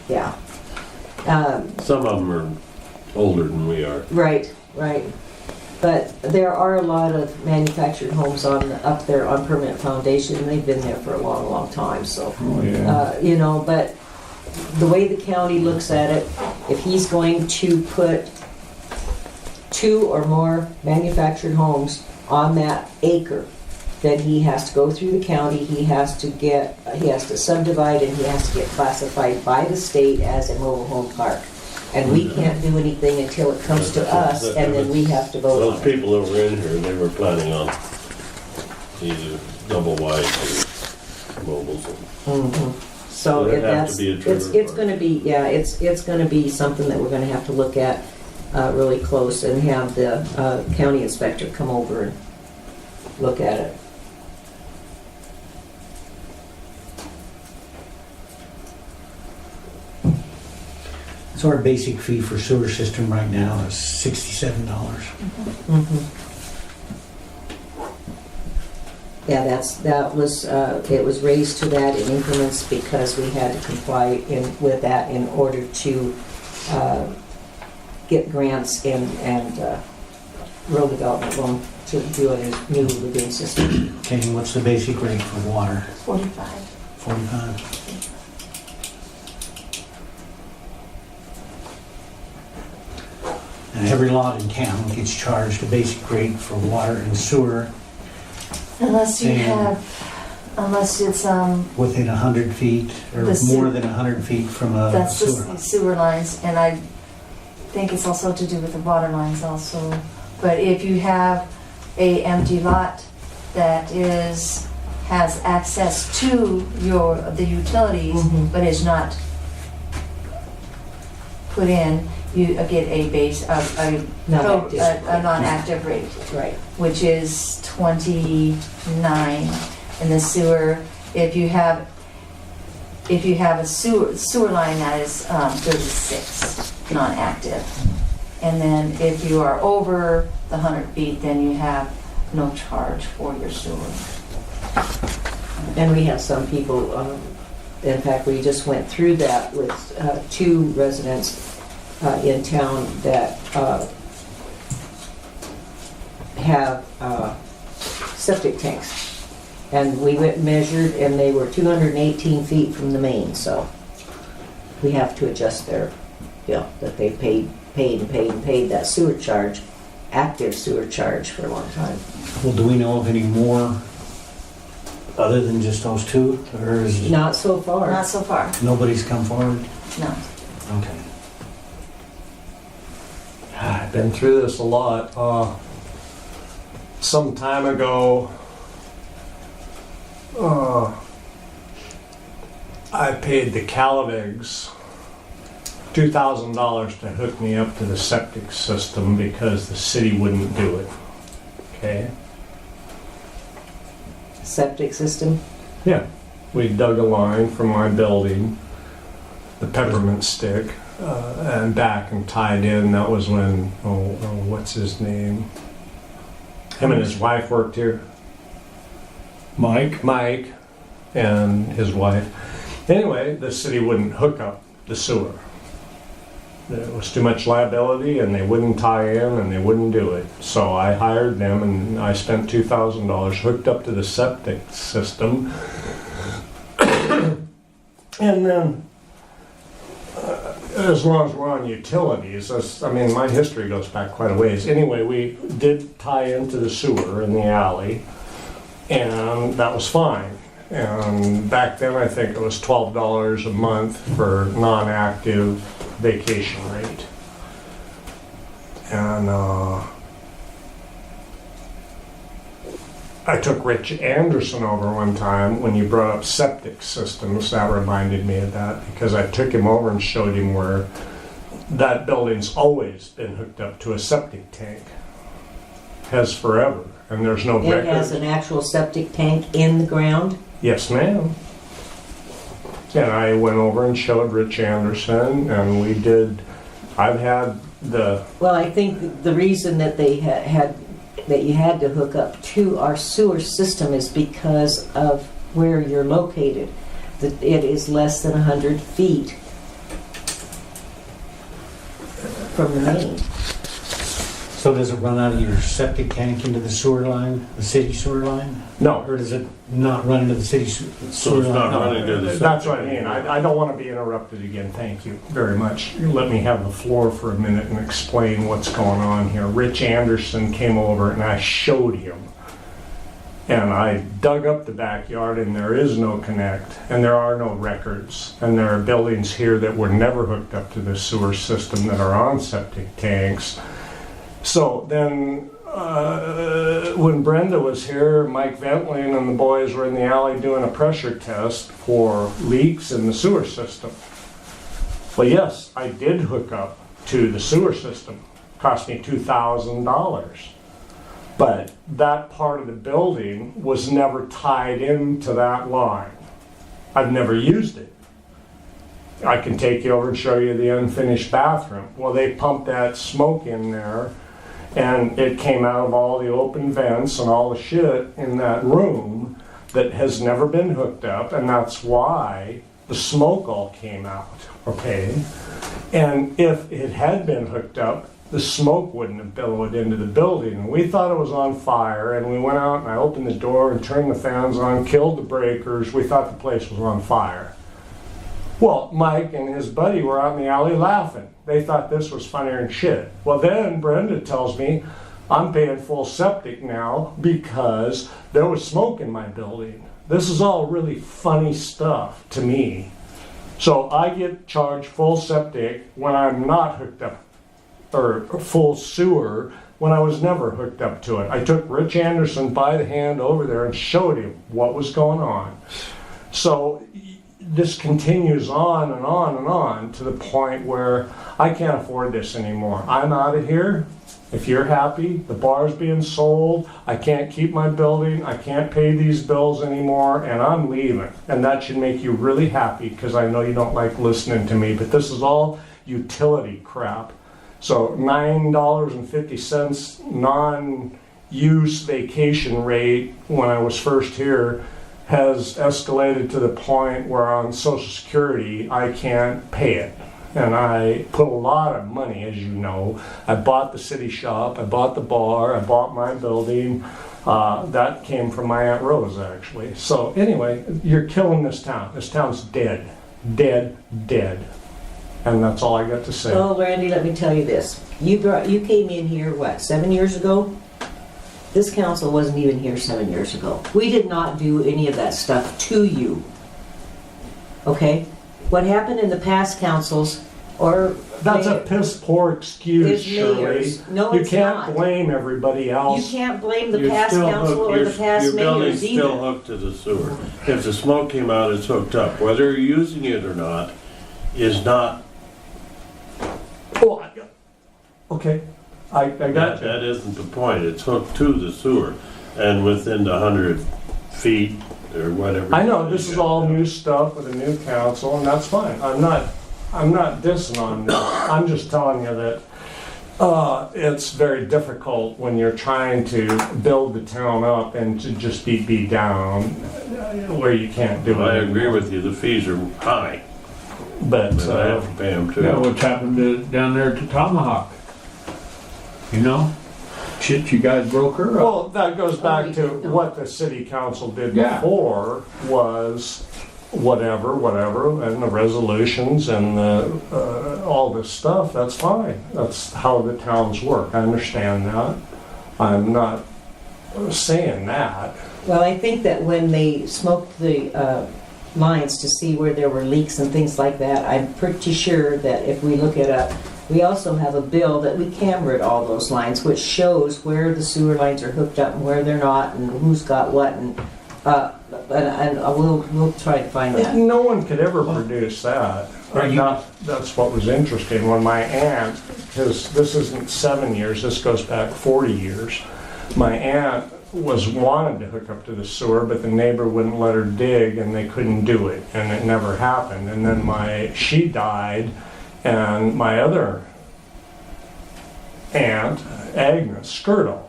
Yeah. Some of them are older than we are. Right. But there are a lot of manufactured homes up there on permanent foundation, and they've been there for a long, long time. So, but the way the county looks at it, if he's going to put 2 or more manufactured homes on that acre, then he has to go through the county. He has to subdivide, and he has to get classified by the state as a mobile home park. And we can't do anything until it comes to us, and then we have to vote on it. Those people over in here, they were planning on either double wide or mobiles. Mm-hmm. So it's going to be it's going to be something that we're going to have to look at really close and have the county inspector come over and look at it. So our basic fee for sewer system right now is $67. Mm-hmm. Yeah, it was raised to that in increments because we had to comply with that in order to get grants and rural development loan to do a new lagoon system. Okay, and what's the basic rate for water? 45. 45. And every lot in town gets charged a basic rate for water and sewer. Unless you And unless it's within 100 feet or more than 100 feet from a that's sewer. the sewer lines, and I think it's also to do with the water lines also. But if you have a empty lot that has access to the utilities, Mm-hmm. but is not put in, you get a non-active rate, Right. which is 29 in the sewer. If you have a sewer line, that is 36 non-active. And then if you are over the 100 feet, then you have no charge for your sewer. And we have some people, in fact, we just went through that with 2 residents in town that have septic tanks. And we went and measured, and they were 218 feet from the main, so we have to adjust their bill that they paid that sewer charge, active sewer charge, for a long time. Well, do we know of any more other than just those 2? Or is Not so far. Not so far, nobody's come forward? no. Okay. I've been through this a lot. Some time ago, I paid the Calavigs $2,000 to hook me up to the septic system because the city wouldn't do it. Okay? Septic system? Yeah. We dug a line from my building, the peppermint stick, and back and tied in. That was when, what's his name? Him and his wife worked here. Mike and his wife. Anyway, the city wouldn't hook up the sewer. It was too much liability, and they wouldn't tie in, and they wouldn't do it. So I hired them, and I spent $2,000 hooked up to the septic system. And then, as long as we're on utilities, my history goes back quite a ways. Anyway, we did tie into the sewer in the alley, and that was fine. And back then, I think it was $12 a month for non-active vacation rate. And I took Rich Anderson over one time when you brought up septic systems. That reminded me of that because I took him over and showed him where that building's always been hooked up to a septic tank. Has forever. And there's no It record. has an actual septic tank in the ground? Yes, ma'am. And I went over and showed Rich Anderson, and we did. I've had the. Well, I think the reason that they that you had to hook up to our sewer system is because of where you're located. that it is less than 100 feet from the main. So does it run out of your septic tank into the sewer line, the city sewer line? No. Or does it not run into the city sewer So it's not line? running to the. That's what I mean. I don't want to be interrupted again. Thank you very much. You let me have the floor for a minute and explain what's going on here. Rich Anderson came over and I showed him. And I dug up the backyard and there is no connect and there are no records. And there are buildings here that were never hooked up to the sewer system that are on septic tanks. So then when Brenda was here, Mike Ventling and the boys were in the alley doing a pressure test for leaks in the sewer system. Well, yes, I did hook up to the sewer system. Cost me $2,000. But that part of the building was never tied into that line. I've never used it. I can take you over and show you the unfinished bathroom. Well, they pumped that smoke in there and it came out of all the open vents and all the shit in that room that has never been hooked up, and that's why the smoke all came out, okay? And if it had been hooked up, the smoke wouldn't have billowed into the building. And we thought it was on fire, and we went out and I opened the door and turned the fans on, killed the breakers. We thought the place was on fire. Well, Mike and his buddy were out in the alley laughing. They thought this was funnier than shit. Well, then Brenda tells me I'm paying full septic now because there was smoke in my building. This is all really funny stuff to me. So I get charged full septic when I'm not hooked up, or full sewer when I was never hooked up to it. I took Rich Anderson by the hand over there and showed him what was going on. So this continues on and on and on to the point where I can't afford this anymore. I'm out of here. If you're happy, the bar's being sold, I can't keep my building, I can't pay these bills anymore, and I'm leaving. And that should make you really happy, because I know you don't like listening to me, but this is all utility crap. So $9.50 non-use vacation rate when I was first here has escalated to the point where on Social Security I can't pay it. And I put a lot of money, as you know. I bought the city shop, I bought the bar, I bought my building. That came from my Aunt Rose, actually. So anyway, you're killing this town. This town's dead. Dead, dead. And that's all I got to say. Oh, Randy, let me tell you this. You came in here, what, 7 years ago? This council wasn't even here 7 years ago. We did not do any of that stuff to you. Okay? What happened in the past councils, or... That's a piss poor excuse, Shirley. No, you it's can't not. blame everybody else. You can't blame the past council or the past your building's mayors still either. hooked to the sewer. If the smoke came out, it's hooked up. Whether you're using it or not is not. Oh, okay, I got you. That isn't the point. It's hooked to the sewer, and within the 100 feet or whatever. I know this is all new stuff with a new council, and that's fine. I'm not dissing on this. I'm just telling you that it's very difficult when you're trying to build the town up and to just be beat down where you can't do it. I agree with you. The fees are high, but I have to pay them too. Yeah, what's happened down there to Tomahawk? You know? Shit, you guys broke her up. well, that goes back to what the city council did before was whatever, and the resolutions and the, all this stuff. That's fine. That's how the towns work. I understand that. I'm not saying that. Well, I think that when they smoked the lines to see where there were leaks and things like that, I'm pretty sure that if we look it up, we also have a bill that we cambered all those lines, which shows where the sewer lines are hooked up and where they're not, and who's got what, and we'll try to find that. No one could ever produce that. That's what was interesting when my aunt, because this isn't 7 years, this goes back 40 years. My aunt wanted to hook up to the sewer, but the neighbor wouldn't let her dig, and they couldn't do it, and it never happened. And then she died, and my other aunt, Agnes Skirtle,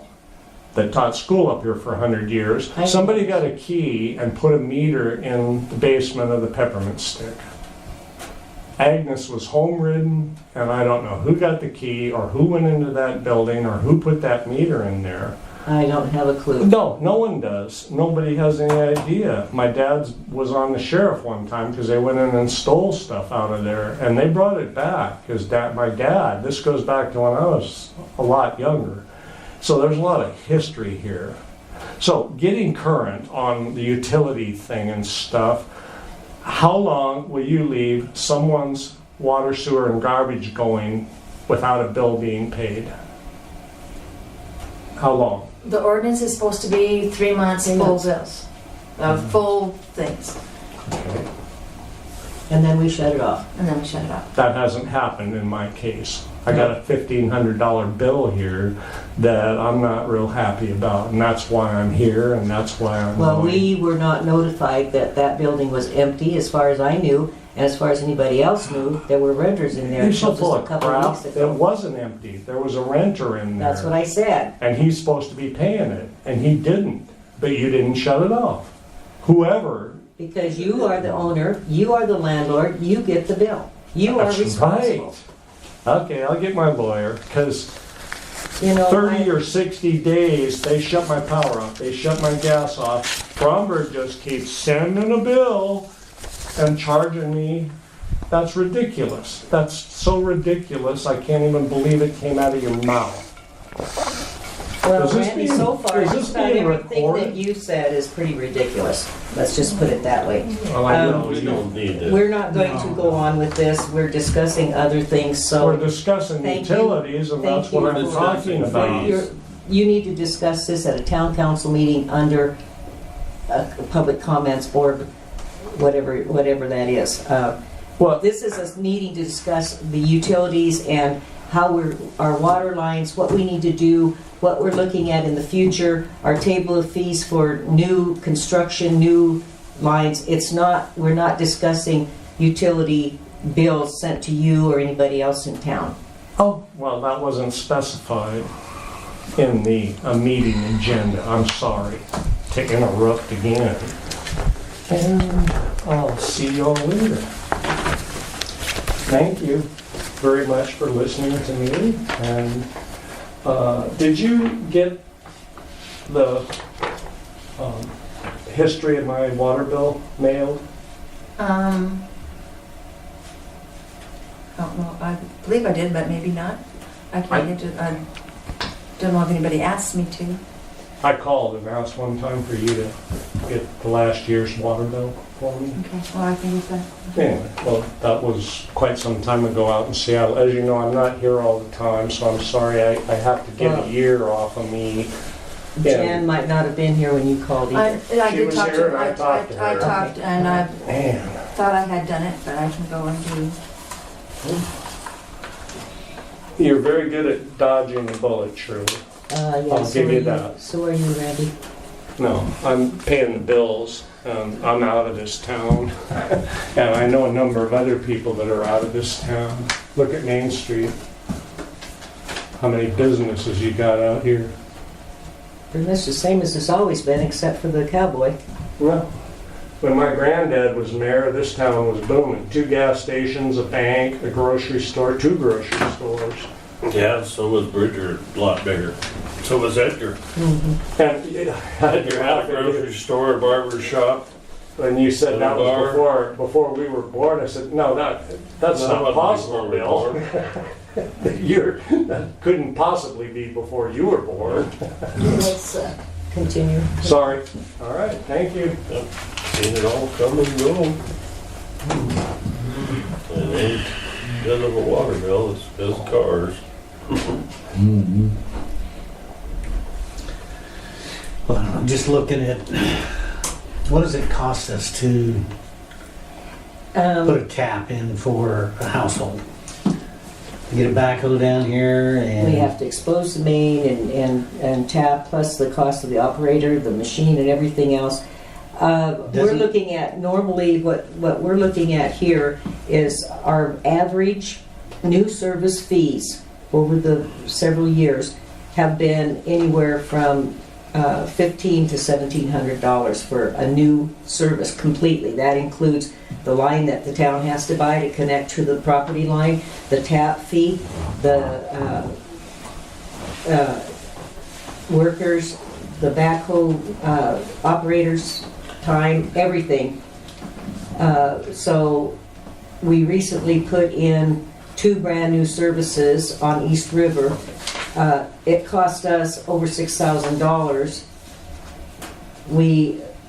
that taught school up here for 100 years. I know. Somebody got a key and put a meter in the basement of the Peppermint Stick. Agnes was home ridden, and I don't know who got the key or who went into that building or who put that meter in there. I don't have a clue. No, no one does. Nobody has any idea. My dad was on the sheriff one time because they went in and stole stuff out of there, and they brought it back because my dad, this goes back to when I was a lot younger. So there's a lot of history here. So getting current on the utility thing and stuff, how long will you leave someone's water, sewer, and garbage going without a bill being paid? How long? The ordinance is supposed to be 3 months full bills, full things, And then we shut it off. and then we shut it off. That hasn't happened in my case. I got a $1,500 bill here that I'm not real happy about, and that's why I'm here, and that's why I'm Well, going. we were not notified that that building was empty, as far as I knew, and as far as anybody else knew. There were renters in there You're so until full just a of couple of crap. weeks It ago. wasn't empty. There was a renter in there. That's what I said. And he's supposed to be paying it, and he didn't. But you didn't shut it off. Whoever. Because you are the owner, you are the landlord, you get the bill. You are That's responsible. right. Okay, I'll get my lawyer, because You know, 30 or 60 days, they shut my power off, they shut my gas off. Bromberg just keeps sending a bill and charging me. That's ridiculous. That's so ridiculous, I can't even believe it came out of your mouth. well, Is this Randy, being- so far, is this just about being everything recorded? that you said is pretty ridiculous. Let's just put it that way. Well, I know We you- don't need to. We're not going to go on with this. We're discussing other things, We're so discussing Thank you. utilities, and Thank that's what you I'm for- talking about. you need to discuss this at a town council meeting under a public comments board, whatever that is. Well, This is a meeting to discuss the utilities and how our water lines, what we need to do, what we're looking at in the future, our table of fees for new construction, new lines. We're not discussing utility bills sent to you or anybody else in town. oh, well, that wasn't specified in the meeting agenda. I'm sorry to interrupt again. And I'll see you all later. Thank you very much for listening to me. And did you get the history of my water bill mailed? I don't know, I believe I did, but maybe not. I don't know if anybody asked me to. I called and asked one time for you to get the last year's water bill for me. Okay, well, I can get that. Anyway, well, that was quite some time ago out in Seattle. As you know, I'm not here all the time, so I'm sorry I have to get Well, a year off of me. Jan might not have been here when you called I either. She did was talk here to and I talked to her. I talked, and I Man, thought I had done it, but I can go and do. you're very good at dodging the bullet, Shirley. Yeah, I'll so give are you that. So are you, Randy? No, I'm paying the bills. I'm out of this town. And I know a number of other people that are out of this town. Look at Main Street. How many businesses you got out here? Pretty much the same as it's always been, except for the cowboy. Well, when my granddad was mayor, this town was booming. 2 gas stations, a bank, a grocery store, 2 grocery stores. Yeah, so was Bridger, a lot bigger. So was Edgar. And Edgar had a grocery store, a barber shop. when you said that was Bar. before we were born, I said, no, that's No, not that possible, wasn't before we Bill. That couldn't possibly be before you were born. Let's continue. Sorry. All right, thank you. Seen it all come and go. It ain't because of a water bill, it's because of cars. Well, I'm just looking at, what does it cost us to put a tap in for a household? Get a backhoe down here and... We have to expose the main and tap, plus the cost of the operator, the machine, and everything else. We're Doesn't- looking at, normally, what we're looking at here is our average new service fees over the several years have been anywhere from $1,500 to $1,700 for a new service completely. That includes the line that the town has to buy to connect to the property line, the tap fee, the workers, the backhoe operators' time, everything. So we recently put in 2 brand new services on East River. It cost us over $6,000.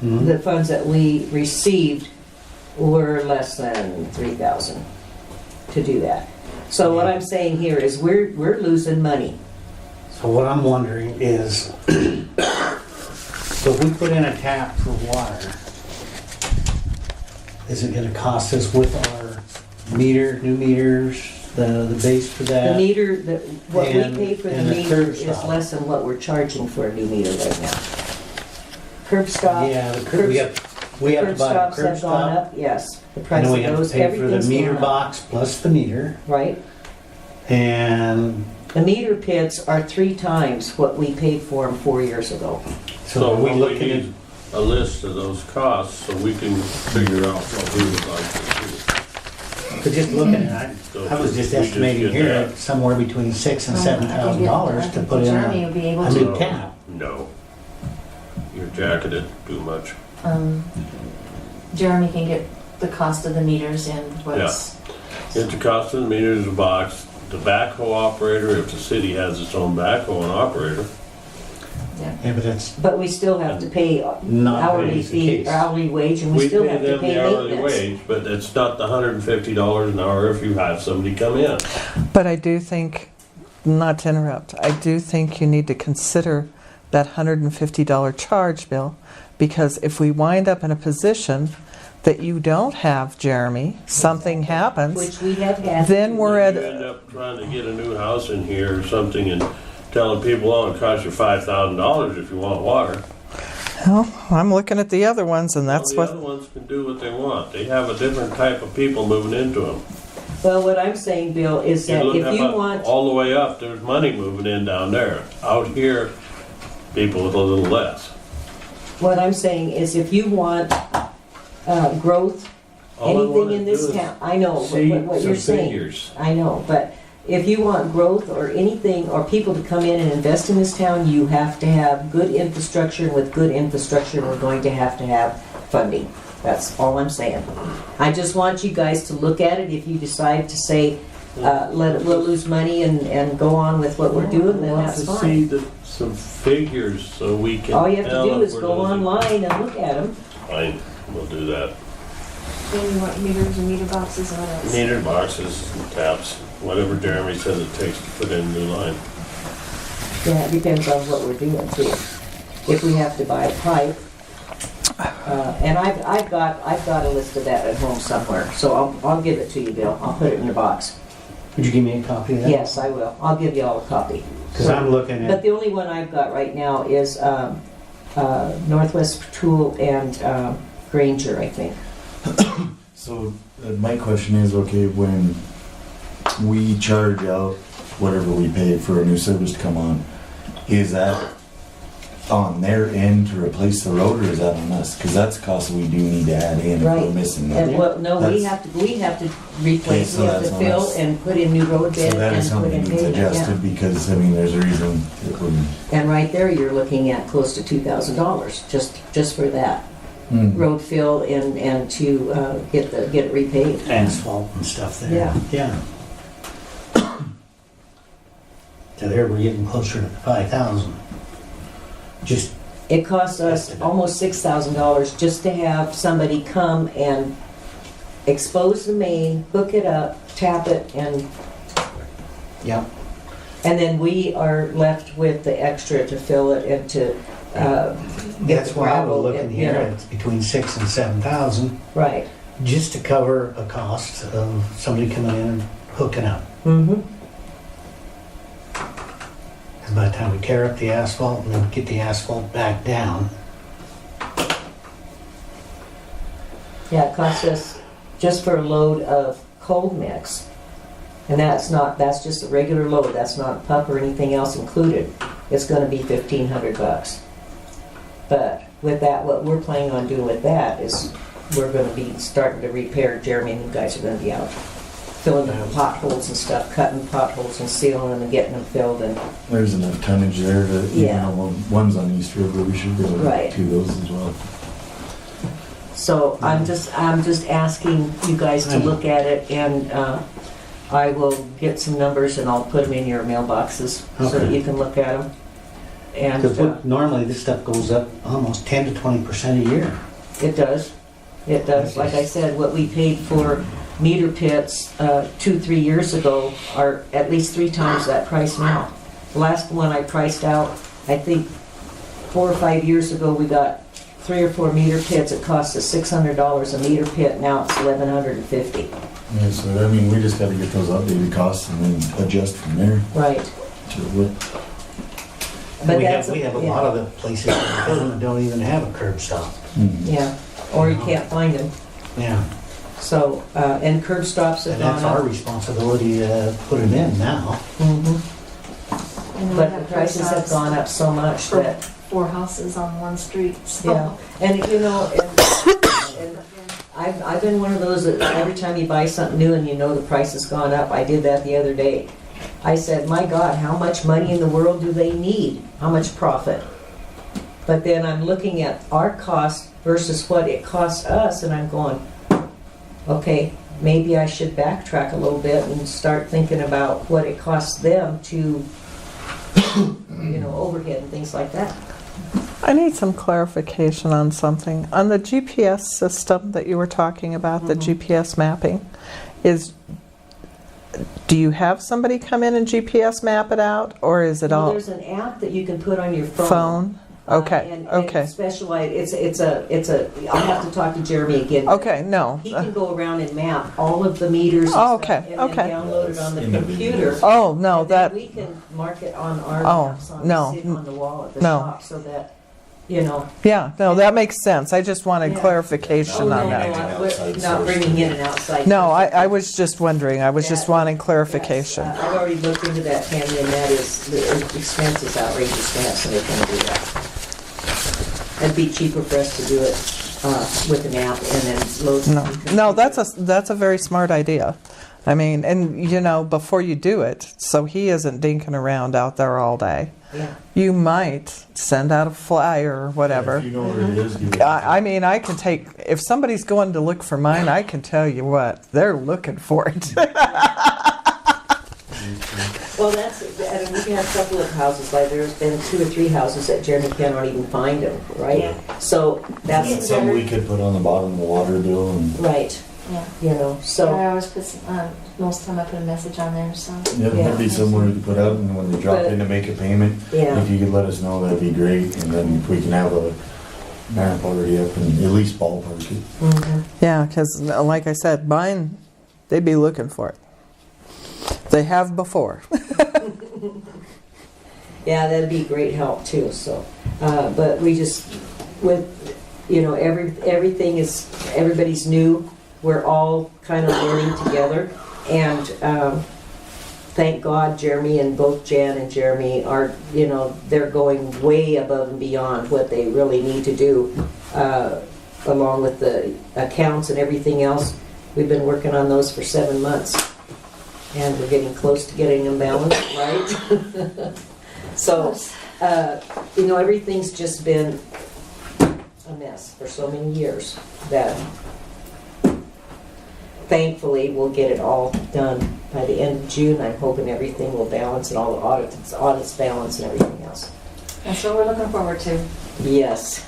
The funds that we received were less than $3,000 to do that. So what I'm saying here is we're losing money. So what I'm wondering is, so if we put in a tap for water, is it gonna cost us with our new meters, the base for The that? meter, what we And- pay for the and the meter curb is stop. less than what we're charging for a new meter right now. Curb stop. Yeah, we have to buy a stops curb have gone stop, up, yes. The and price then of we have to those, pay for the everything's meter gone up, box plus the meter, right? and The meter pits are 3 times what we paid for them 4 years ago. so are we we looking at, need a list of those costs so we can figure out what we would like to but just looking at it, So I was just we just estimating get here that. somewhere between $6,000 and $7,000 to put in Jeremy would be able a to. new tap. do. No. You're jacketed too much. Jeremy can get the cost of the meters and what's. Get the cost of the meters, the box, the backhoe operator, if the city has its own backhoe and operator. Yeah, but that's But we still have to pay not hourly always the fee, case. hourly wage, and we still have to them pay the hourly maintenance. wage, but it's not the $150 an hour if you have somebody come in. But I do think, not to interrupt, I do think you need to consider that $150 charge, Bill, because if we wind up in a position that you don't have Jeremy, something happens, Which we have had. then we're You at, end up trying to get a new house in here or something and telling people, oh, it costs you $5,000 if you want water. well, I'm looking at the other ones and that's Well, the what, other ones can do what they want. They have a different type of people moving into them. Well, what I'm saying, Bill, is that look if up you up- want, all the way up, there's money moving in down there. Out here, people with a little less. what I'm saying is if you want growth, All I anything wanna in this do is town, I know see what some you're saying. figures. I know, but if you want growth or anything, or people to come in and invest in this town, you have to have good infrastructure, and with good infrastructure, we're going to have funding. That's all I'm saying. I just want you guys to look at it. If you decide to say, we'll lose money and go on with what we're doing, then that's Want to see fine. some figures so we can All you have to tell do if is we're go losing. online and look at them. Fine, we'll do that. Then you want meters and meter boxes and what else? Meter boxes and taps, whatever Jeremy says it takes to put in a new line. Yeah, it depends on what we're doing too. If we have to buy a pipe, and I've got a list of that at home somewhere, so I'll give it to you, Bill. I'll put it in the box. Would you give me a copy of that? Yes, I will. I'll give you all a copy. Because I'm looking But at, the only one I've got right now is Northwest Tool and Granger, I think. So my question is, okay, when we charge out whatever we pay for a new service to come on, is that on their end to replace the road, or is that on us? Because that's a cost we do need to add in if Right. we're missing And that. well, no, we That's- have to replace, so we have that's to on fill us. and put in new road So bed that is and put something in that needs pavement, yeah. adjusted, because, I mean, there's a reason it wouldn't. And right there, you're looking at close to $2,000 just for that Hmm. road fill and to get it repaved. asphalt and stuff there. Yeah. Yeah. So there we're getting closer to 5,000. Just, It costs us almost $6,000 just to have somebody come and expose the main, hook it up, tap it, and yeah. then we are left with the extra to fill it and to get That's the why I gravel. was looking and, here, it's between 6,000 and 7,000, Right. just to cover a cost of somebody coming in and hooking up. Mm-hmm. And by the time we tear up the asphalt and then get the asphalt back down, Yeah, it costs us just for a load of cold mix. And that's just a regular load. That's not pup or anything else included. it's gonna be $1,500. But with that, what we're planning on doing with that is we're gonna be starting to repair. Jeremy and you guys are gonna be out filling the potholes and stuff, cutting potholes and sealing them and getting them filled, and There's enough tonnage there to, Yeah. one's on East River, we should be able to Right. do those as well. so I'm just asking you guys to look at it, and I will get some numbers and I'll put them in your mailboxes so that Okay. you can look at them. And Because normally this stuff goes up almost 10 to 20% a year. it does. It does. Like I said, what we paid for meter pits 2-3 years ago are at least 3 times that price now. The last one I priced out, I think 4 or 5 years ago, we got 3 or 4 meter pits. It cost us $600 a meter pit. Now it's $1,150. Yeah, so I mean, we just gotta get those updated costs and then adjust from there Right. to what. But We that's have a lot of the places in town that don't even have a curb stop. Yeah. Or you can't find them. Yeah. So and curb stops have And gone that's our up. responsibility to put them in now. Mhm. And we But have the prices have curbstops gone up so much for that 4 houses on one street, so. yeah. And you know, and I've been one of those that every time you buy something new and you know the price has gone up, I did that the other day. I said, my God, how much money in the world do they need? How much profit? But then I'm looking at our cost versus what it costs us, and I'm going, okay, maybe I should backtrack a little bit and start thinking about what it costs them to, overhead and things like that. I need some clarification on something. On the GPS system that you were talking about, the GPS mapping, do you have somebody come in and GPS map it out, or is it Well, all there's an app that you can put on your phone. phone? Okay, And okay. specialized, I'll have to talk to Jeremy again. Okay, no. He can go around and map all of the meters and Oh, stuff, okay, and okay. then download it on the Individual. computer. Oh, no, And then that, we can mark it on our Oh, maps on no, the on the wall at the no. shop, so that, yeah, no, that makes sense. I just wanted Yeah. clarification Oh, on no, that. no, we're not bringing in an outside. No, person. I was just wondering. I was just wanting clarification. Yes, I've already looked into that, Tammy, and that is, the expense is outrageous to have somebody come do that. It'd be cheaper for us to do it with an app and then load. No, that's a very smart idea. I mean, and before you do it, so he isn't dinking around out there all day. Yeah. You might send out a flyer or whatever. If you know where it is, give it. I mean, I can take, if somebody's going to look for mine, I can tell you what, they're looking for it. Well, and we have a couple of houses, like there's been 2 or 3 houses that Jeremy cannot even find them, right? Yeah. So that's It's something we could put on the bottom of the water bill and. right, Yeah. so. I always put, most of the time I put a message on there, so. Yeah, Yeah. that'd be somewhere to put out, and when they drop But- in to make a payment, Yeah. if you could let us know, that'd be great, and then if we can have a map already up and at least ballpark it. Mhm. Yeah, because like I said, mine, they'd be looking for it. They have before. Yeah, that'd be great help too, so, but we just, with, everything is, everybody's new, we're all kind of learning together, and thank God Jeremy and both Jan and Jeremy are, they're going way above and beyond what they really need to do, along with the accounts and everything else. We've been working on those for 7 months, and we're getting close to getting them balanced, right? So, everything's just been a mess for so many years that thankfully we'll get it all done by the end of June. I'm hoping everything will balance and all the audits balance and everything else. That's what we're looking forward to. Yes.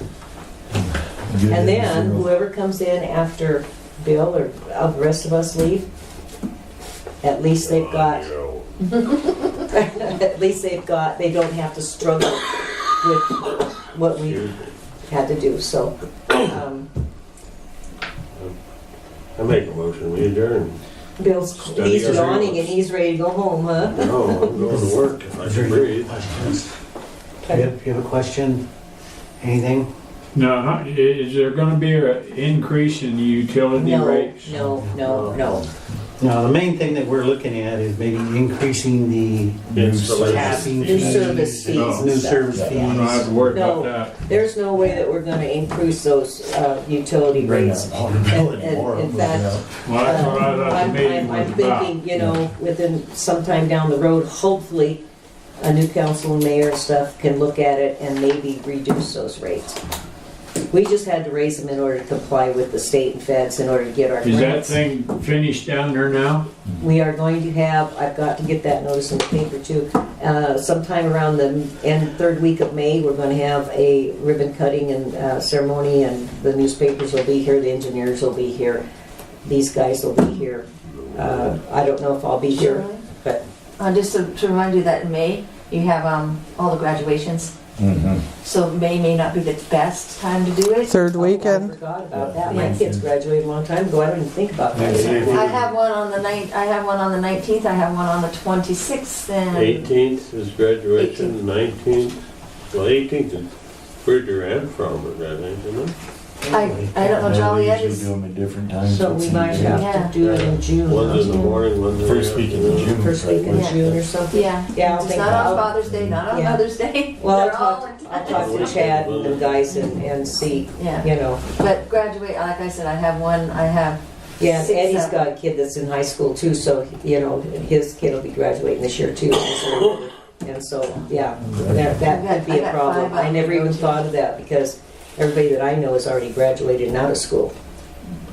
And then whoever comes in after Bill or the rest of us leave, at least they've got, they don't have to struggle with what we had to do, so. I make a motion, we adjourn. Bill's, Study he's our yawning rules. and he's ready to go home, huh? No, I'm going to work if I can breathe. Questions? You have a question? Anything? Now, is there gonna be an increase in the utility rates? No. No, the main thing that we're looking at is maybe increasing the Installation tapping New fees. service fees and New stuff. service I don't have fees. to worry No. about that. There's no way that we're gonna increase those utility Bring rates. that water bill And- anymore. in fact, Well, that's what I thought the I'm meeting was I'm about. thinking, you know, within sometime down the road, hopefully, a new council and mayor and stuff can look at it and maybe reduce those rates. We just had to raise them in order to comply with the state and feds in order to get our Is that grants. thing finished down there now? We are going to have, I've got to get that notice in the paper too, sometime around the third week of May, we're going to have a ribbon cutting and ceremony, and the newspapers will be here, the engineers will be here, these guys will be here. I don't know if I'll be here, but Just to remind you that in May, you have all the graduations. Mhm. So May may not be the best time to do it. Third I weekend. forgot about that. My Yeah. kids graduated a long time ago. I didn't even think about that. I have one on the 19th, I have one on the 26th, and 18th is graduation, 19th, well, 18th is Bridger and Frommer, I think, isn't it? I don't know, Maybe Joliet we should is, do them at different times. So we might have Yeah. to do it in June. One's in the morning, one's in the First week in afternoon. June. First week in Yeah. June or something. yeah. Yeah, I'll It's think not on about- Father's Day, not on Yeah. Mother's Day. Well, They're all I'll talk to Chad and the guys and see, Yeah, you know. but graduate, like I said, I have Yeah, six, Eddie's seven. got a kid that's in high school too, so, you know, his kid will be graduating this year too. And so, yeah, that could be I a got problem. five I never even up. thought of that because everybody that I know has already graduated and out of school.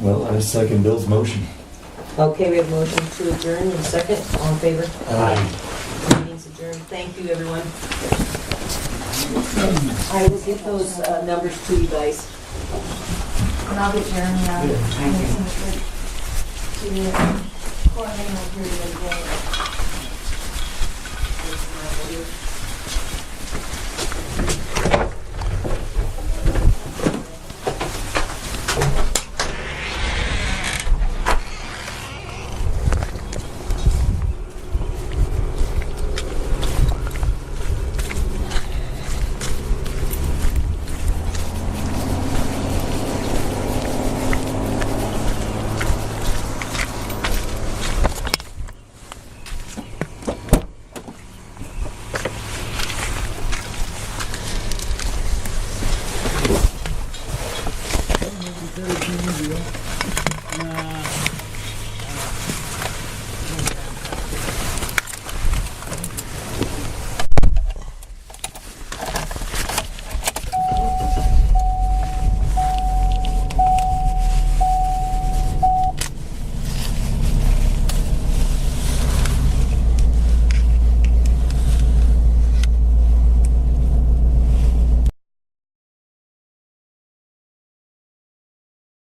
Well, I second Bill's motion. Okay, we have a motion to adjourn in a second. All in favor? Aye. Meeting's adjourned. Thank you, everyone. I will get those numbers to you guys. And I'll get Jeremy out. To coordinate my period.